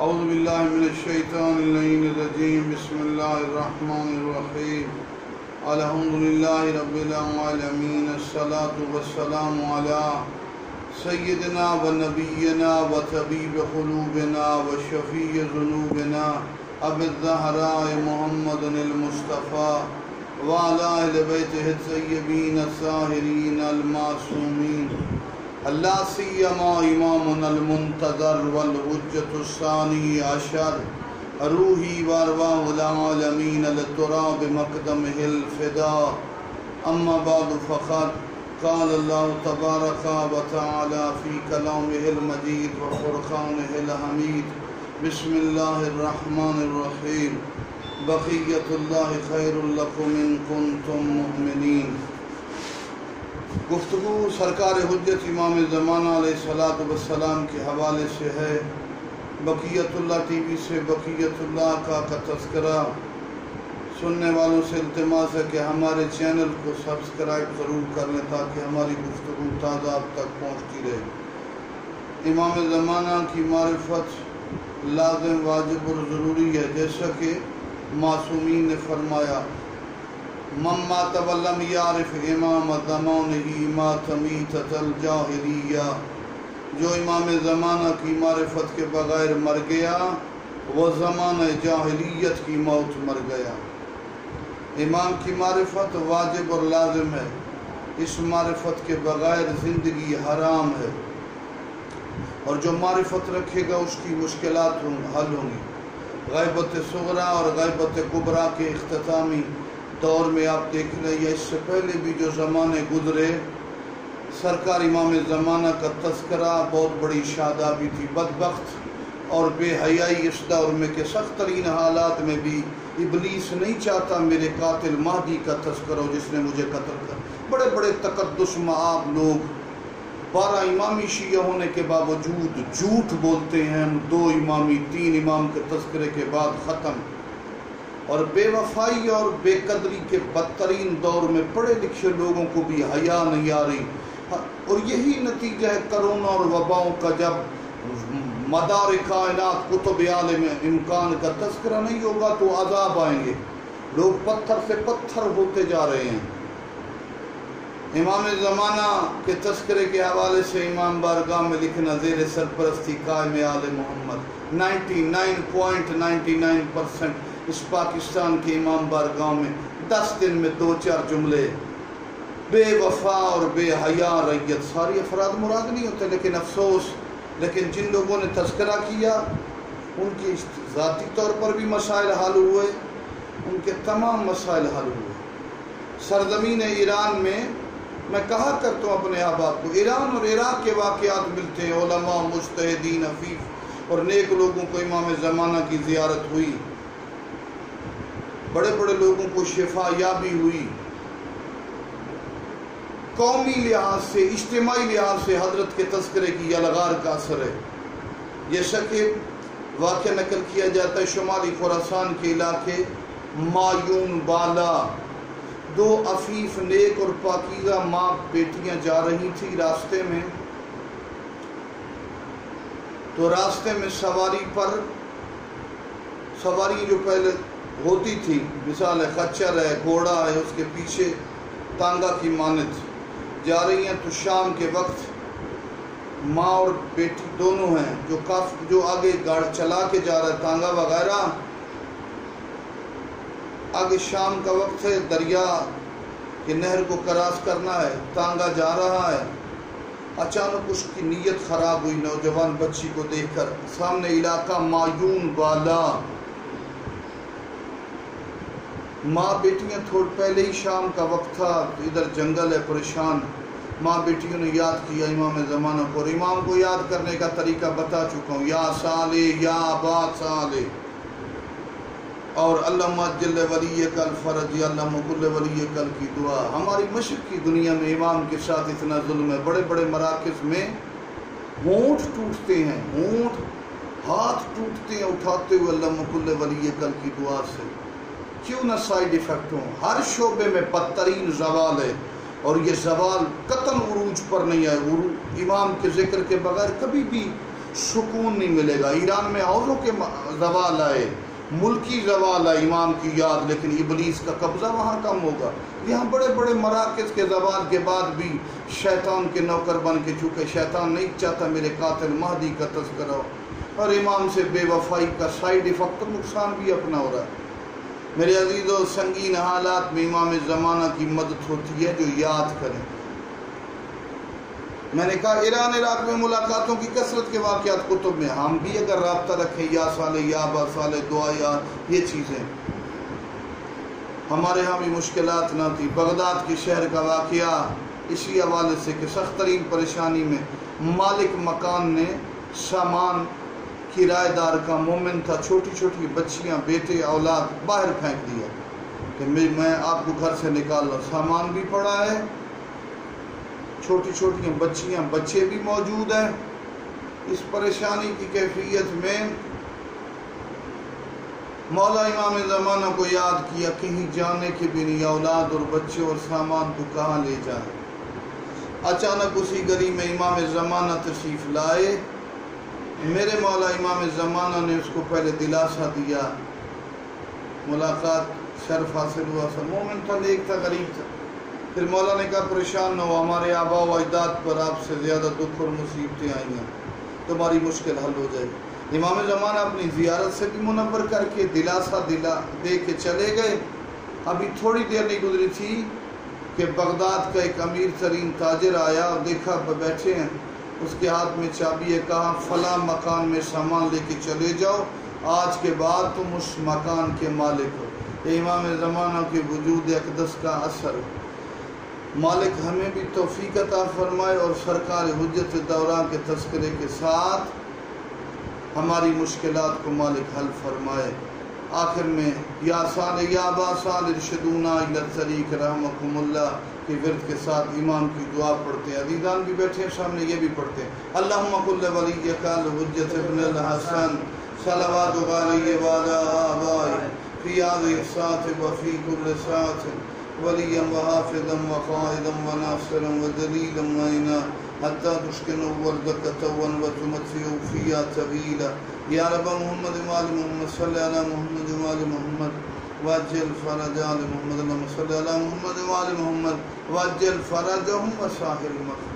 اعوذ باللہ من الشیطان اللعین الرجیم بسم اللہ الرحمن الرحیم الحمدللہ رب العالمین الصلاة والسلام علی سیدنا و نبینا و طبیب قلوبنا و شفیع ذنوبنا ابی الزہراء محمد المصطفیٰ وعلی اہل بیتہ الطیبین الطاہرین المعصومین اللہ سیما امامنا المنتظر والحجة الثانی عشر روحی وارواح العالمین للتراب مقدمہ الفداء اما بعد فقط قال اللہ تبارک و تعالی فی کلامہ المجید و فرقانہ الحمید بسم اللہ الرحمن الرحیم بقیت اللہ خیر لکم ان کنتم مؤمنین۔ گفتگو سرکار حجت امام زمانہ علیہ السلام کے حوالے سے ہے۔ بقیت اللہ ٹی وی سے بقیت اللہ کا تذکرہ سننے والوں سے التماس ہے کہ ہمارے چینل کو سبسکرائب ضرور کر لیں تاکہ ہماری گفتگو تازہ آپ تک پہنچتی رہے۔ امام زمانہ کی معرفت لازم واجب اور ضروری ہے، جیسا کہ معصومین نے فرمایا من مات ولم یعرف امام زمانہ مات میتۃ الجاہلیہ، جو امام زمانہ کی معرفت کے بغیر مر گیا وہ زمانہ جاہلیت کی موت مر گیا۔ امام کی معرفت واجب اور لازم ہے، اس معرفت کے بغیر زندگی حرام ہے، اور جو معرفت رکھے گا اس کی مشکلات حل ہوں گی۔ غیبت صغرا اور غیبت کبریٰ کے اختتامی دور میں آپ دیکھ لیں یا اس سے پہلے بھی جو زمانے گزرے، سرکار امام زمانہ کا تذکرہ بہت بڑی شادابی تھی۔ بدبخت اور بے حیائی اس دور میں کہ سخت ترین حالات میں بھی ابلیس نہیں چاہتا میرے قاتل مہدی کا تذکرہ ہو جس نے مجھے قتل کر۔ بڑے بڑے تقدس مآب لوگ 12 امامی شیعہ ہونے کے باوجود جھوٹ بولتے ہیں، 2 امامی 3 امام کے تذکرے کے بعد ختم۔ اور بے وفائی اور بے قدری کے بدترین دور میں پڑھے لکھے لوگوں کو بھی حیا نہیں آ رہی، اور یہی نتیجہ ہے کرونا اور وباؤں کا۔ جب مدار کائنات کتب عالم امکان کا تذکرہ نہیں ہوگا تو عذاب آئیں گے، لوگ پتھر سے پتھر ہوتے جا رہے ہیں۔ امام زمانہ کے تذکرے کے حوالے سے امام بارگاہ میں لکھنا زیر سرپرستی قائم آل محمد 99.99% اس پاکستان کے امام بارگاہ میں 10 دن میں 2-4 جملے۔ بے وفا اور بے حیا ریت، ساری افراد مراد نہیں ہوتے، لیکن افسوس، لیکن جن لوگوں نے تذکرہ کیا ان کی ذاتی طور پر بھی مسائل حل ہوئے، ان کے تمام مسائل حل ہوئے۔ سرزمین ایران میں کہا کرتا ہوں اپنے احباب کو، ایران اور عراق کے واقعات ملتے ہیں، علماء مجتہدین عفیف اور نیک لوگوں کو امام زمانہ کی زیارت ہوئی، بڑے بڑے لوگوں کو شفا یابی ہوئی۔ قومی لحاظ سے، اجتماعی لحاظ سے حضرت کے تذکرے کی یلغار کا اثر ہے۔ جیسا کہ واقعہ نقل کیا جاتا ہے شمالی خراسان کے علاقے مایون بالا 2 عفیف نیک اور پاکیزہ ماں بیٹیاں جا رہی تھی راستے میں، تو راستے میں سواری جو پہلے ہوتی تھی، مثال ہے خچر ہے، گھوڑا ہے، اس کے پیچھے تانگا کی مانند جا رہی ہیں، تو شام کے وقت ماں اور بیٹی دونوں ہیں، جو آگے گاڑی چلا کے جا رہا ہے تانگا وغیرہ، آگے شام کا وقت ہے، دریا کہ نہر کو کراس کرنا ہے، تانگا جا رہا ہے۔ اچانک اس کی نیت خراب ہوئی نوجوان بچی کو دیکھ کر، سامنے علاقہ مایون بالا، ماں بیٹیاں تھوڑ پہلے ہی شام کا وقت تھا، ادھر جنگل ہے، پریشان ماں بیٹیوں نے یاد کیا امام زمانہ کو، اور امام کو یاد کرنے کا طریقہ بتا چکا ہوں، یا صالح یا ابا صالح، اور اللہم اجل ولی کل فرج، اللہم کل ولی کل کی دعا۔ ہماری مشرق کی دنیا میں امام کے ساتھ اتنا ظلم ہے، بڑے بڑے مراکز میں ہونٹ ٹوٹتے ہیں، ہاتھ ٹوٹتے ہیں اٹھاتے ہوئے اللہم کل ولی کل کی دعا سے، کیوں نہ سائیڈ ایفیکٹ ہوں۔ ہر شعبے میں بدترین زوال ہے، اور یہ زوال قطن عروج پر نہیں آئے۔ امام کے ذکر کے بغیر کبھی بھی سکون نہیں ملے گا۔ ایران میں حوضوں کے زوال آئے، ملکی زوال آئے امام کی یاد، لیکن ابلیس کا قبضہ وہاں کم ہوگا۔ یہاں بڑے بڑے مراکز کے زوال کے بعد بھی شیطان کے نوکر بن کے، چونکہ شیطان نہیں چاہتا میرے قاتل مہدی کا تذکرہ ہو، اور امام سے بے وفائی کا سائیڈ افیکٹ نقصان بھی اپنا ہو رہا ہے۔ میرے عزیزو، سنگین حالات میں امام زمانہ کی مدد ہوتی ہے جو یاد کریں۔ میں نے کہا ایران عراق میں ملاقاتوں کی کثرت کے واقعات کتب میں، ہم بھی اگر رابطہ رکھیں، یا صالح یا با صالح دعا یا یہ چیزیں، ہمارے ہاں بھی مشکلات نہ تھی۔ بغداد کے شہر کا واقعہ اسی حوالے سے کہ سخت ترین پریشانی میں مالک مکان نے سامان کرایہ دار کا مومن تھا، چھوٹی چھوٹی بچیاں، بیٹے، اولاد باہر پھینک دیا کہ میں آپ کو گھر سے نکال رہا، سامان بھی پڑا ہے، چھوٹی چھوٹی بچیاں، بچے بھی موجود ہیں۔ اس پریشانی کی کیفیت میں مولا امام زمانہ کو یاد کیا، کہیں جانے کے بھی نہیں، اولاد اور بچے اور سامان کو کہاں لے جائیں۔ اچانک اسی گلی میں امام زمانہ تشریف لائے۔ میرے مولا امام زمانہ نے اس کو پہلے دلاسا دیا، ملاقات شرف حاصل ہوا، سب مومن تھا، نیک تھا، غریب تھا۔ پھر مولا نے کہا پریشان نہ ہو، ہمارے آبا و اجداد پر آپ سے زیادہ دکھ اور مصیبتیں آئی ہیں، تمہاری مشکل حل ہو جائے گی۔ امام زمانہ اپنی زیارت سے بھی منور کر کے دلاسا دے کے چلے گئے۔ ابھی تھوڑی دیر نہیں گزری تھی کہ بغداد کا ایک امیر ترین تاجر آیا اور دیکھا بیٹھے ہیں، اس کے ہاتھ میں چابی ہے، کہا فلاں مکان میں سامان لے کے چلے جاؤ، آج کے بعد تم اس مکان کے مالک ہو۔ یہ امام زمانہ کے وجود اقدس کا اثر۔ مالک ہمیں بھی توفیق عطا فرمائے اور سرکار حجت دوران کے تذکرے کے ساتھ ہماری مشکلات کو مالک حل فرمائے۔ آخر میں یا صالح یا با صالح ارشدونا الی الطریق رحمکم اللہ کے ورد کے ساتھ امام کی دعا پڑھتے ہیں۔ عزیزان بھی بیٹھے ہیں سامنے، یہ بھی پڑھتے ہیں۔ اللہم کل ولیک الحجت ابن الحسن صلوات علیہ وعلی آبائہ فی هذه الساعة وفی کل ساعة ولیا وحافظا وقائدا وناصرا ودلیلا معینا حتی تسکنوا وردک طوا وتمتعوا فیہا طویلا۔ یا رب محمد وآل محمد صلی علی محمد وآل محمد وعجل فرج آل محمد، اللہم صلی علی محمد وآل محمد وعجل فرجهم وساہر المغفرة۔